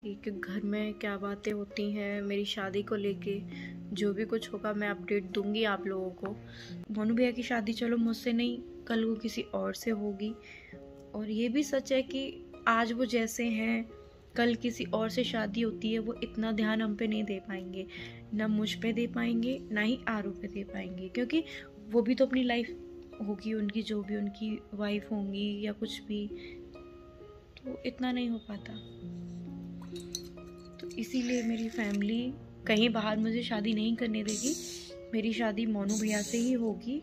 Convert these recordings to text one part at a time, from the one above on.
बताऊंगी कि घर में क्या बातें होती हैं मेरी शादी को लेके। जो भी कुछ होगा मैं अपडेट दूंगी आप लोगों को। मोनू भैया की शादी चलो मुझसे नहीं, कल वो किसी और से होगी। और ये भी सच है कि आज वो जैसे हैं, कल किसी और से शादी होती है, वो इतना ध्यान हम पे नहीं दे पाएंगे, ना मुझ पे दे पाएंगे ना ही आरू पे दे पाएंगे, क्योंकि वो भी तो अपनी लाइफ होगी उनकी, जो भी उनकी वाइफ होंगी या कुछ भी, तो इतना नहीं हो पाता। तो इसीलिए मेरी फैमिली कहीं बाहर मुझे शादी नहीं करने देगी, मेरी शादी मोनू भैया से ही होगी।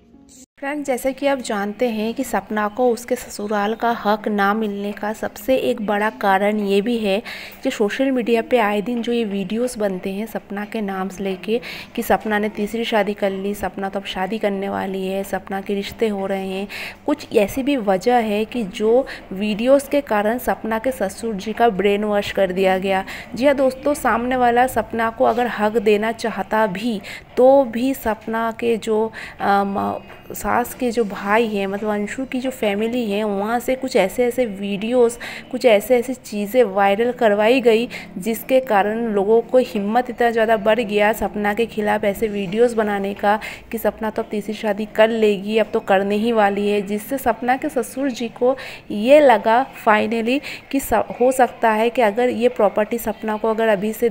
फ्रेंड, जैसे कि आप जानते हैं कि सपना को उसके ससुराल का हक ना मिलने का सबसे एक बड़ा कारण ये भी है कि सोशल मीडिया पे आए दिन जो ये वीडियोस बनते हैं सपना के नाम से लेके कि सपना ने तीसरी शादी कर ली, सपना तो अब शादी करने वाली है, सपना के रिश्ते हो रहे हैं। कुछ ऐसी भी वजह है कि जो वीडियोज़ के कारण सपना के ससुर जी का ब्रेन वॉश कर दिया गया। जी हाँ दोस्तों, सामने वाला सपना को अगर हक देना चाहता भी तो भी सपना के जो सास के जो भाई हैं, मतलब अंशु की जो फैमिली है, वहाँ से कुछ ऐसे वीडियोस, कुछ ऐसे चीज़ें वायरल करवाई गई जिसके कारण लोगों को हिम्मत इतना ज़्यादा बढ़ गया सपना के खिलाफ ऐसे वीडियोस बनाने का कि सपना तो अब तीसरी शादी कर लेगी, अब तो करने ही वाली है। जिससे सपना के ससुर जी को ये लगा फाइनली कि हो सकता है कि अगर ये प्रॉपर्टी सपना को अगर अभी से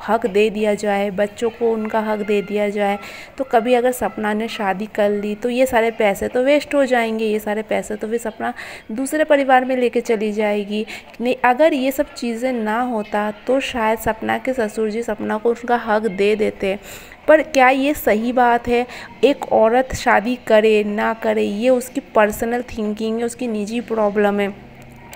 हक दे दिया जाए, बच्चों को उनका हक दे दिया जाए, तो कभी अगर सपना ने शादी कर ली तो ये सारे पैसे तो वेस्ट हो जाएंगे, ये सारे पैसे तो फिर सपना दूसरे परिवार में लेके चली जाएगी। नहीं, अगर ये सब चीज़ें ना होता तो शायद सपना के ससुर जी सपना को उनका हक दे देते। पर क्या ये सही बात है? एक औरत शादी करे ना करे ये उसकी पर्सनल थिंकिंग है, उसकी निजी प्रॉब्लम है।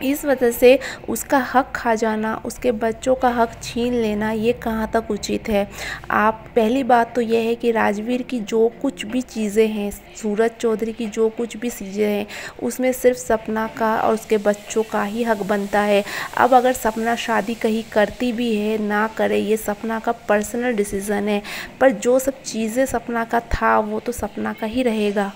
इस वजह से उसका हक खा जाना, उसके बच्चों का हक छीन लेना, ये कहाँ तक उचित है? आप पहली बात तो ये है कि राजवीर की जो कुछ भी चीज़ें हैं, सूरज चौधरी की जो कुछ भी चीज़ें हैं, उसमें सिर्फ सपना का और उसके बच्चों का ही हक बनता है। अब अगर सपना शादी कहीं करती भी है ना करे, ये सपना का पर्सनल डिसीज़न है, पर जो सब चीज़ें सपना का था वो तो सपना का ही रहेगा।